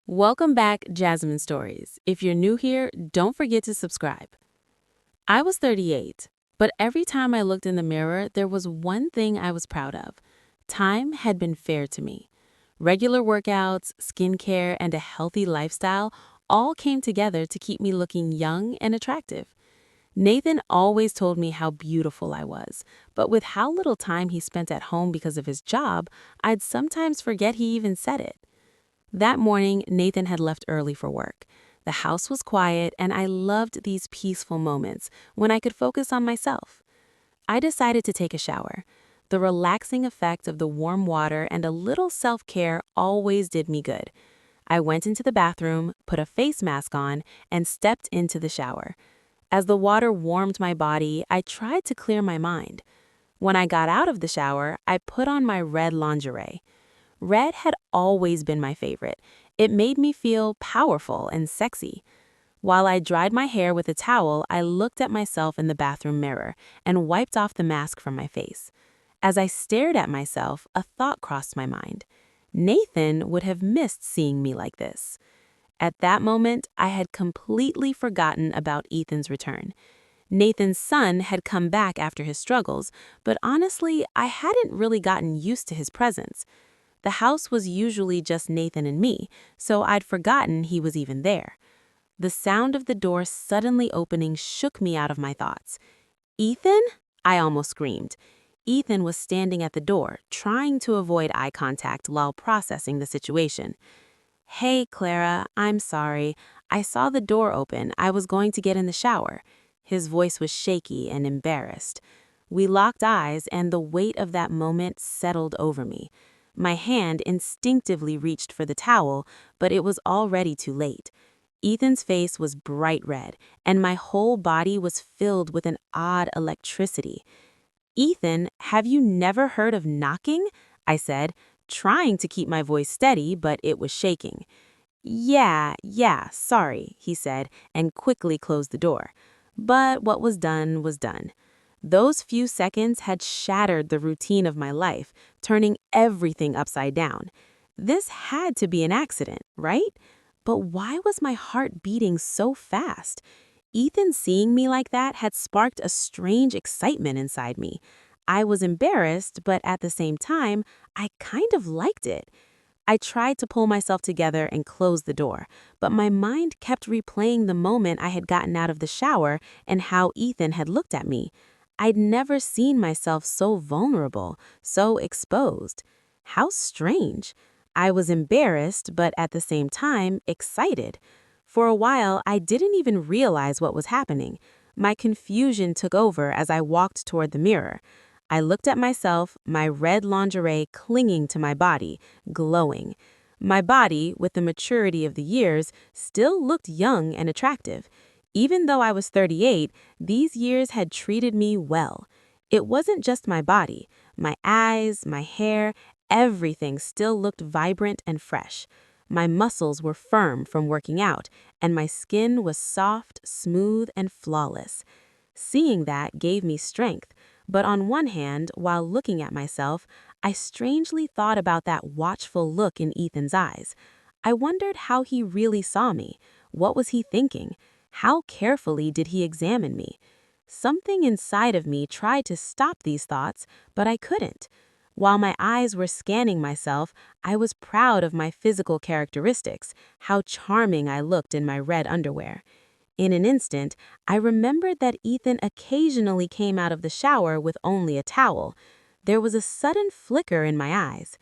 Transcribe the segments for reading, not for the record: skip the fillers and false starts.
Welcome back, Jasmine Stories. If you're new here, don't forget to subscribe. I was 38, but every time I looked in the mirror, there was one thing I was proud of. Time had been fair to me. Regular workouts, skincare, and a healthy lifestyle all came together to keep me looking young and attractive. Nathan always told me how beautiful I was, but with how little time he spent at home because of his job, I'd sometimes forget he even said it. That morning, Nathan had left early for work. The house was quiet, and I loved these peaceful moments when I could focus on myself. I decided to take a shower. The relaxing effect of the warm water and a little self-care always did me good. I went into the bathroom, put a face mask on, and stepped into the shower. As the water warmed my body, I tried to clear my mind. When I got out of the shower, I put on my red lingerie. Red had always been my favorite. It made me feel powerful and sexy. While I dried my hair with a towel, I looked at myself in the bathroom mirror and wiped off the mask from my face. As I stared at myself, a thought crossed my mind. Nathan would have missed seeing me like this. At that moment, I had completely forgotten about Ethan's return. Nathan's son had come back after his struggles, but honestly, I hadn't really gotten used to his presence. The house was usually just Nathan and me, so I'd forgotten he was even there. The sound of the door suddenly opening shook me out of my thoughts. "Ethan?" I almost screamed. Ethan was standing at the door, trying to avoid eye contact while processing the situation. "Hey, Clara, I'm sorry. I saw the door open. I was going to get in the shower." His voice was shaky and embarrassed. We locked eyes, and the weight of that moment settled over me. My hand instinctively reached for the towel, but it was already too late. Ethan's face was bright red, and my whole body was filled with an odd electricity. "Ethan, have you never heard of knocking?" I said, trying to keep my voice steady, but it was shaking. Yeah, sorry," he said, and quickly closed the door. But what was done was done. Those few seconds had shattered the routine of my life, turning everything upside down. This had to be an accident, right? But why was my heart beating so fast? Ethan seeing me like that had sparked a strange excitement inside me. I was embarrassed, but at the same time, I kind of liked it. I tried to pull myself together and close the door, but my mind kept replaying the moment I had gotten out of the shower and how Ethan had looked at me. I'd never seen myself so vulnerable, so exposed. How strange. I was embarrassed, but at the same time, excited. For a while, I didn't even realize what was happening. My confusion took over as I walked toward the mirror. I looked at myself, my red lingerie clinging to my body, glowing. My body, with the maturity of the years, still looked young and attractive. Even though I was 38, these years had treated me well. It wasn't just my body. My eyes, my hair, everything still looked vibrant and fresh. My muscles were firm from working out, and my skin was soft, smooth, and flawless. Seeing that gave me strength, but on one hand, while looking at myself, I strangely thought about that watchful look in Ethan's eyes. I wondered how he really saw me. What was he thinking? How carefully did he examine me? Something inside of me tried to stop these thoughts, but I couldn't. While my eyes were scanning myself, I was proud of my physical characteristics, how charming I looked in my red underwear. In an instant, I remembered that Ethan occasionally came out of the shower with only a towel. There was a sudden flicker in my eyes.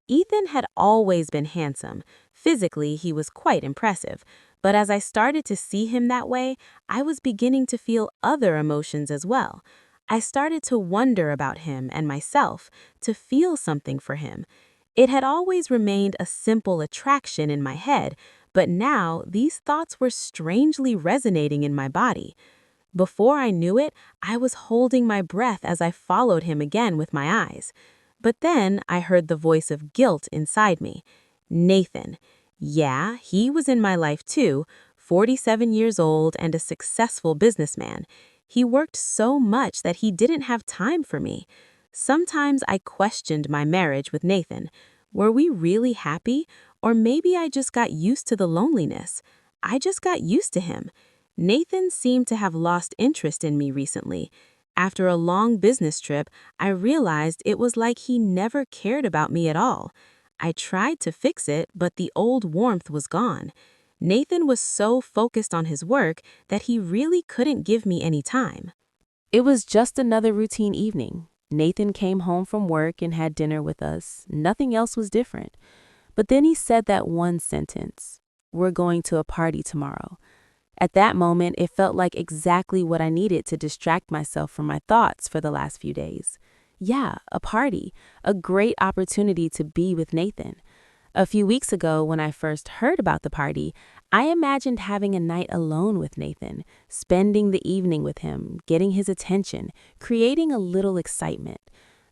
Ethan had always been handsome. Physically, he was quite impressive. But as I started to see him that way, I was beginning to feel other emotions as well. I started to wonder about him and myself, to feel something for him. It had always remained a simple attraction in my head, but now these thoughts were strangely resonating in my body. Before I knew it, I was holding my breath as I followed him again with my eyes. But then I heard the voice of guilt inside me. Nathan. Yeah, he was in my life too, 47 years old and a successful businessman. He worked so much that he didn't have time for me. Sometimes I questioned my marriage with Nathan. Were we really happy, Or maybe I just got used to the loneliness. I just got used to him. Nathan seemed to have lost interest in me recently. After a long business trip, I realized it was like he never cared about me at all. I tried to fix it, but the old warmth was gone. Nathan was so focused on his work that he really couldn't give me any time. It was just another routine evening. Nathan came home from work and had dinner with us. Nothing else was different. But then he said that one sentence, "We're going to a party tomorrow." At that moment, it felt like exactly what I needed to distract myself from my thoughts for the last few days. Yeah, a party, a great opportunity to be with Nathan. A few weeks ago, when I first heard about the party, I imagined having a night alone with Nathan, spending the evening with him, getting his attention, creating a little excitement.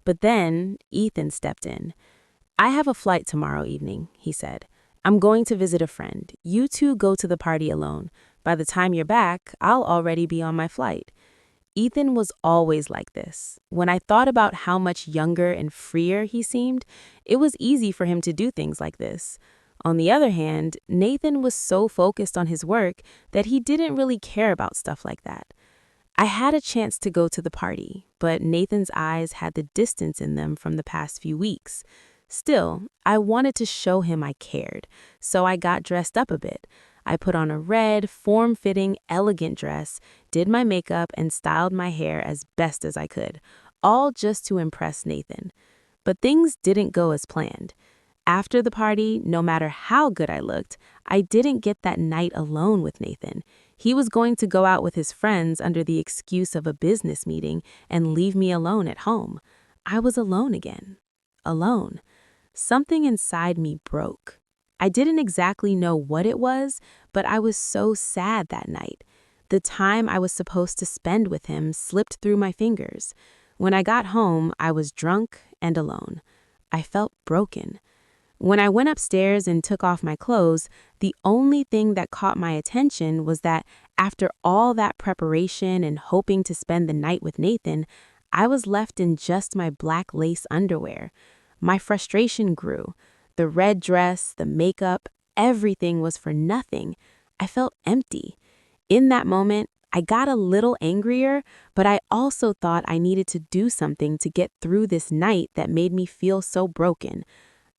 But then Ethan stepped in. "I have a flight tomorrow evening," he said. "I'm going to visit a friend. You two go to the party alone. By the time you're back, I'll already be on my flight." Ethan was always like this. When I thought about how much younger and freer he seemed, it was easy for him to do things like this. On the other hand, Nathan was so focused on his work that he didn't really care about stuff like that. I had a chance to go to the party, but Nathan's eyes had the distance in them from the past few weeks. Still, I wanted to show him I cared, so I got dressed up a bit. I put on a red, form-fitting, elegant dress, did my makeup, and styled my hair as best as I could, all just to impress Nathan. But things didn't go as planned. After the party, no matter how good I looked, I didn't get that night alone with Nathan. He was going to go out with his friends under the excuse of a business meeting and leave me alone at home. I was alone again. Alone. Something inside me broke. I didn't exactly know what it was, but I was so sad that night. The time I was supposed to spend with him slipped through my fingers. When I got home, I was drunk and alone. I felt broken. When I went upstairs and took off my clothes, the only thing that caught my attention was that after all that preparation and hoping to spend the night with Nathan, I was left in just my black lace underwear. My frustration grew. The red dress, the makeup, everything was for nothing. I felt empty. In that moment, I got a little angrier, but I also thought I needed to do something to get through this night that made me feel so broken.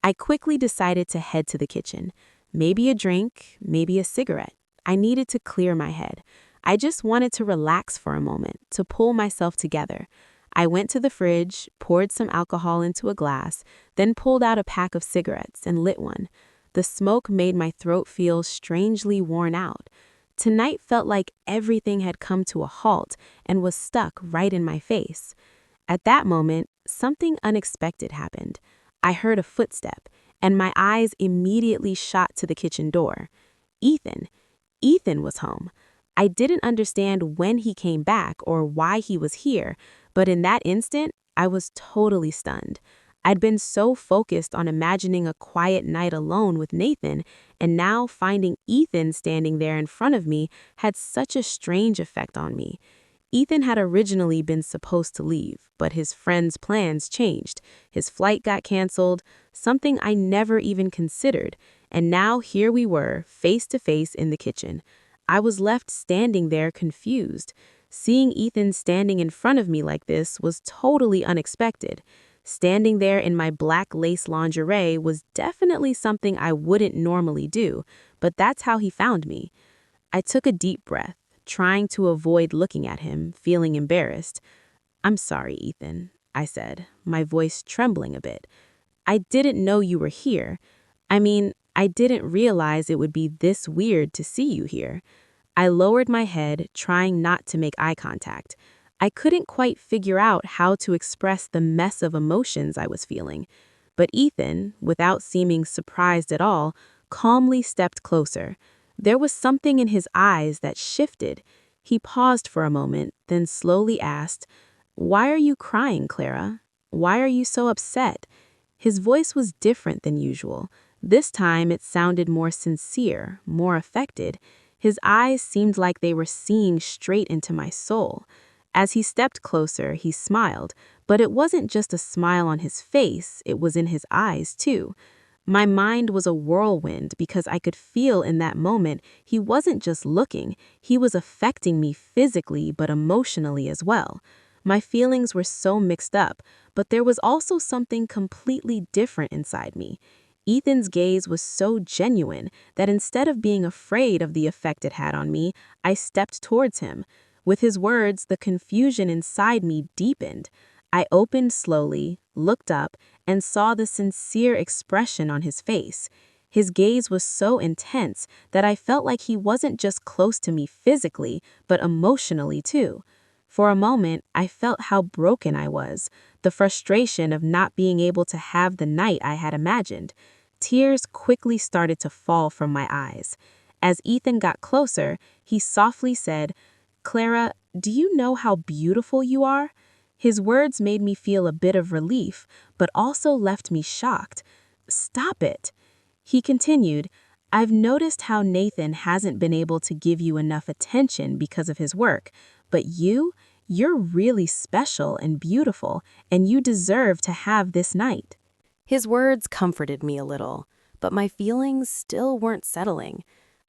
I quickly decided to head to the kitchen. Maybe a drink, maybe a cigarette. I needed to clear my head. I just wanted to relax for a moment, to pull myself together. I went to the fridge, poured some alcohol into a glass, then pulled out a pack of cigarettes and lit one. The smoke made my throat feel strangely worn out. Tonight felt like everything had come to a halt and was stuck right in my face. At that moment, something unexpected happened. I heard a footstep, and my eyes immediately shot to the kitchen door. Ethan. Ethan was home. I didn't understand when he came back or why he was here, but in that instant, I was totally stunned. I'd been so focused on imagining a quiet night alone with Nathan, and now finding Ethan standing there in front of me had such a strange effect on me. Ethan had originally been supposed to leave, but his friend's plans changed. His flight got canceled, something I never even considered, and now here we were, face to face in the kitchen. I was left standing there confused. Seeing Ethan standing in front of me like this was totally unexpected. Standing there in my black lace lingerie was definitely something I wouldn't normally do, but that's how he found me. I took a deep breath, trying to avoid looking at him, feeling embarrassed. "I'm sorry, Ethan," I said, my voice trembling a bit. "I didn't know you were here. I didn't realize it would be this weird to see you here." I lowered my head, trying not to make eye contact. I couldn't quite figure out how to express the mess of emotions I was feeling. But Ethan, without seeming surprised at all, calmly stepped closer. There was something in his eyes that shifted. He paused for a moment, then slowly asked, "Why are you crying, Clara? Why are you so upset?" His voice was different than usual. This time it sounded more sincere, more affected. His eyes seemed like they were seeing straight into my soul. As he stepped closer, he smiled, but it wasn't just a smile on his face, it was in his eyes too. My mind was a whirlwind because I could feel in that moment he wasn't just looking, he was affecting me physically but emotionally as well. My feelings were so mixed up, but there was also something completely different inside me. Ethan's gaze was so genuine that instead of being afraid of the effect it had on me, I stepped towards him. With his words, the confusion inside me deepened. I opened slowly, looked up, and saw the sincere expression on his face. His gaze was so intense that I felt like he wasn't just close to me physically, but emotionally too. For a moment, I felt how broken I was, the frustration of not being able to have the night I had imagined. Tears quickly started to fall from my eyes. As Ethan got closer, he softly said, "Clara, do you know how beautiful you are?" His words made me feel a bit of relief, but also left me shocked. "Stop it." He continued, "I've noticed how Nathan hasn't been able to give you enough attention because of his work, but you're really special and beautiful, and you deserve to have this night." His words comforted me a little, but my feelings still weren't settling.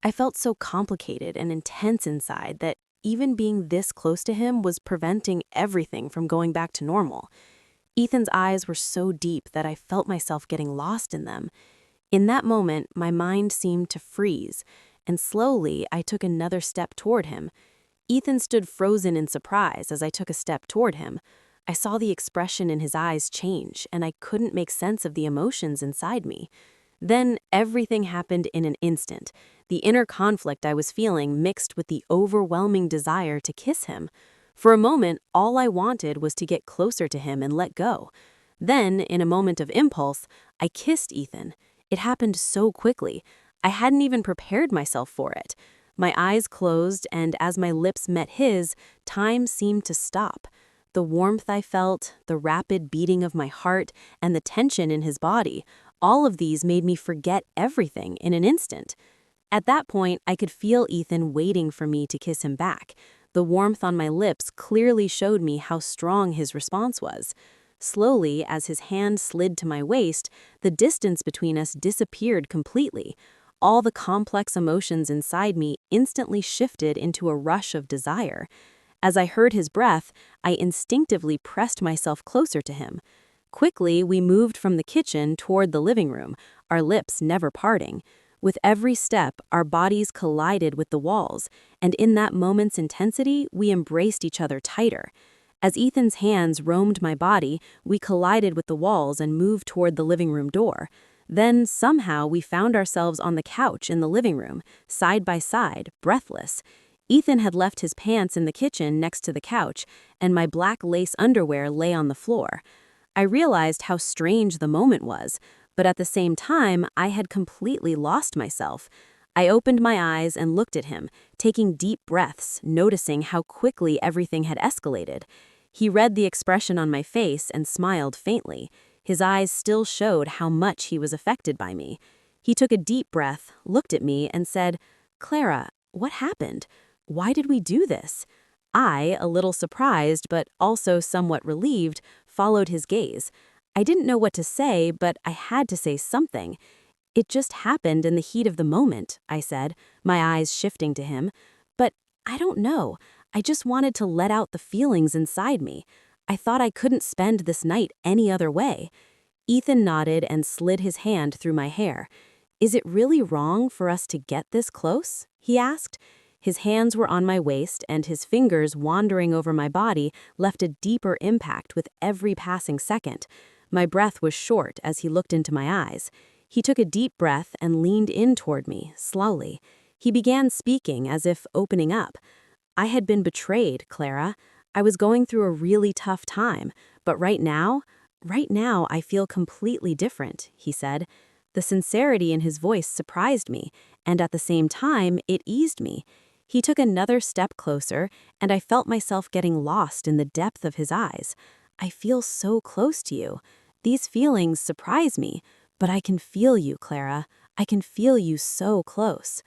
I felt so complicated and intense inside that even being this close to him was preventing everything from going back to normal. Ethan's eyes were so deep that I felt myself getting lost in them. In that moment, my mind seemed to freeze, and slowly I took another step toward him. Ethan stood frozen in surprise as I took a step toward him. I saw the expression in his eyes change, and I couldn't make sense of the emotions inside me. Then everything happened in an instant. The inner conflict I was feeling mixed with the overwhelming desire to kiss him. For a moment, all I wanted was to get closer to him and let go. Then, in a moment of impulse, I kissed Ethan. It happened so quickly. I hadn't even prepared myself for it. My eyes closed, and as my lips met his, time seemed to stop. The warmth I felt, the rapid beating of my heart, and the tension in his body, all of these made me forget everything in an instant. At that point, I could feel Ethan waiting for me to kiss him back. The warmth on my lips clearly showed me how strong his response was. Slowly, as his hand slid to my waist, the distance between us disappeared completely. All the complex emotions inside me instantly shifted into a rush of desire. As I heard his breath, I instinctively pressed myself closer to him. Quickly, we moved from the kitchen toward the living room, our lips never parting. With every step, our bodies collided with the walls, and in that moment's intensity, we embraced each other tighter. As Ethan's hands roamed my body, we collided with the walls and moved toward the living room door. Then, somehow, we found ourselves on the couch in the living room, side by side, breathless. Ethan had left his pants in the kitchen next to the couch, and my black lace underwear lay on the floor. I realized how strange the moment was, but at the same time, I had completely lost myself. I opened my eyes and looked at him, taking deep breaths, noticing how quickly everything had escalated. He read the expression on my face and smiled faintly. His eyes still showed how much he was affected by me. He took a deep breath, looked at me, and said, "Clara, what happened? Why did we do this?" I, a little surprised but also somewhat relieved, followed his gaze. I didn't know what to say, but I had to say something. "It just happened in the heat of the moment," I said, my eyes shifting to him. "But I don't know. I just wanted to let out the feelings inside me. I thought I couldn't spend this night any other way." Ethan nodded and slid his hand through my hair. "Is it really wrong for us to get this close?" he asked. His hands were on my waist, and his fingers wandering over my body left a deeper impact with every passing second. My breath was short as he looked into my eyes. He took a deep breath and leaned in toward me, slowly. He began speaking as if opening up. "I had been betrayed, Clara. I was going through a really tough time, but right now I feel completely different," he said. The sincerity in his voice surprised me, and at the same time, it eased me. He took another step closer, and I felt myself getting lost in the depth of his eyes. "I feel so close to you. These feelings surprise me, but I can feel you, Clara. I can feel you so close."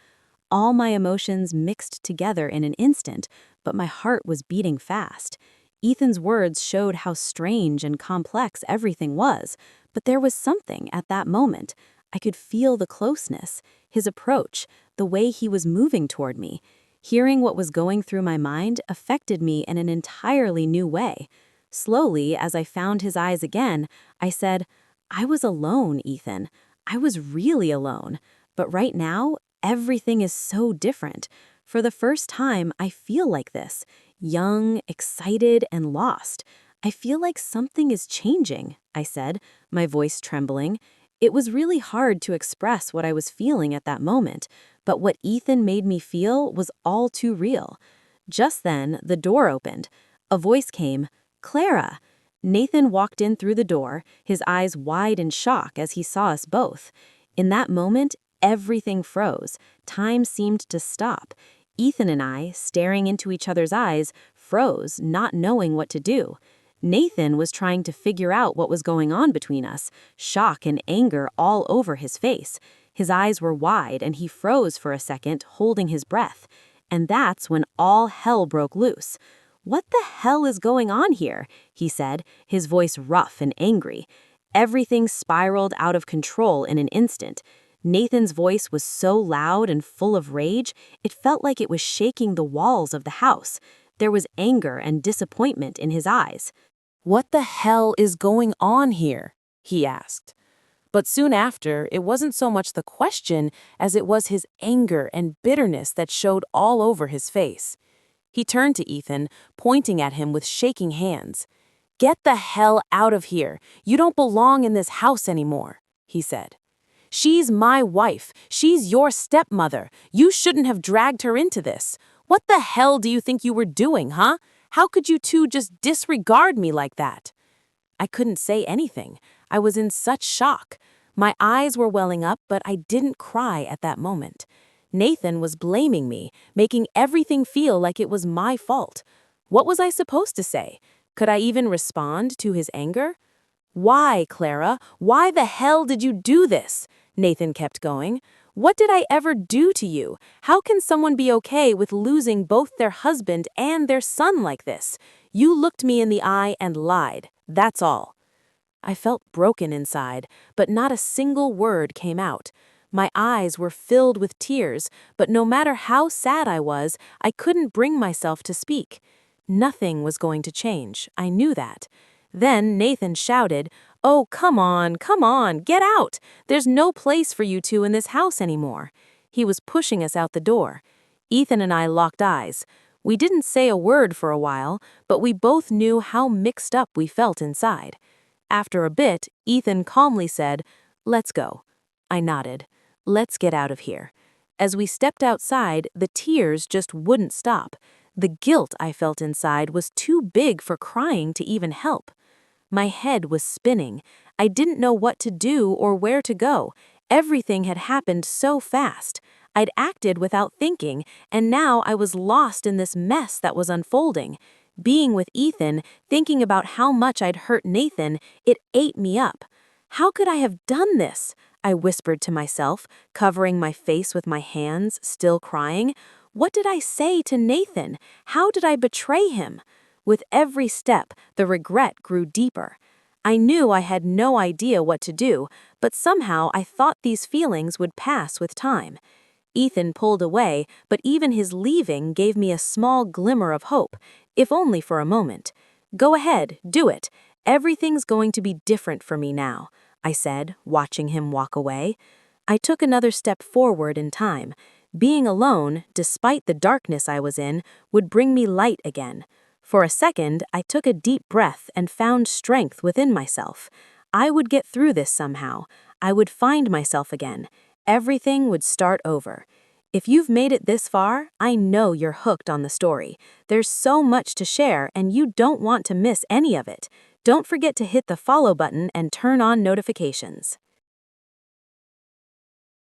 All my emotions mixed together in an instant, but my heart was beating fast. Ethan's words showed how strange and complex everything was, but there was something at that moment. I could feel the closeness, his approach, the way he was moving toward me. Hearing what was going through my mind affected me in an entirely new way. Slowly, as I found his eyes again, I said, "I was alone, Ethan. I was really alone. But right now, everything is so different. For the first time, I feel like this, young, excited, and lost. I feel like something is changing," I said, my voice trembling. It was really hard to express what I was feeling at that moment, but what Ethan made me feel was all too real. Just then, the door opened. A voice came, "Clara." Nathan walked in through the door, his eyes wide in shock as he saw us both. In that moment, everything froze. Time seemed to stop. Ethan and I, staring into each other's eyes, froze, not knowing what to do. Nathan was trying to figure out what was going on between us, shock and anger all over his face. His eyes were wide and he froze for a second, holding his breath. And that's when all hell broke loose. "What the hell is going on here?" he said, his voice rough and angry. Everything spiraled out of control in an instant. Nathan's voice was so loud and full of rage, it felt like it was shaking the walls of the house. There was anger and disappointment in his eyes. "What the hell is going on here?" he asked. But soon after, it wasn't so much the question as it was his anger and bitterness that showed all over his face. He turned to Ethan, pointing at him with shaking hands. "Get the hell out of here. You don't belong in this house anymore," he said. "She's my wife. She's your stepmother. You shouldn't have dragged her into this. What the hell do you think you were doing, huh? How could you two just disregard me like that?" I couldn't say anything. I was in such shock. My eyes were welling up, but I didn't cry at that moment. Nathan was blaming me, making everything feel like it was my fault. What was I supposed to say? Could I even respond to his anger? "Why, Clara? Why the hell did you do this?" Nathan kept going. "What did I ever do to you? How can someone be okay with losing both their husband and their son like this? You looked me in the eye and lied. That's all." I felt broken inside, but not a single word came out. My eyes were filled with tears, but no matter how sad I was, I couldn't bring myself to speak. Nothing was going to change. I knew that. Then Nathan shouted, "Oh, come on, get out! There's no place for you two in this house anymore." He was pushing us out the door. Ethan and I locked eyes. We didn't say a word for a while, but we both knew how mixed up we felt inside. After a bit, Ethan calmly said, "Let's go." I nodded. "Let's get out of here." As we stepped outside, the tears just wouldn't stop. The guilt I felt inside was too big for crying to even help. My head was spinning. I didn't know what to do or where to go. Everything had happened so fast. I'd acted without thinking, and now I was lost in this mess that was unfolding. Being with Ethan, thinking about how much I'd hurt Nathan, it ate me up. How could I have done this? I whispered to myself, covering my face with my hands, still crying. What did I say to Nathan? How did I betray him? With every step, the regret grew deeper. I knew I had no idea what to do, but somehow I thought these feelings would pass with time. Ethan pulled away, but even his leaving gave me a small glimmer of hope, if only for a moment. "Go ahead, do it. Everything's going to be different for me now," I said, watching him walk away. I took another step forward in time. Being alone, despite the darkness I was in, would bring me light again. For a second, I took a deep breath and found strength within myself. I would get through this somehow. I would find myself again. Everything would start over. If you've made it this far, I know you're hooked on the story. There's so much to share and you don't want to miss any of it. Don't forget to hit the follow button and turn on notifications.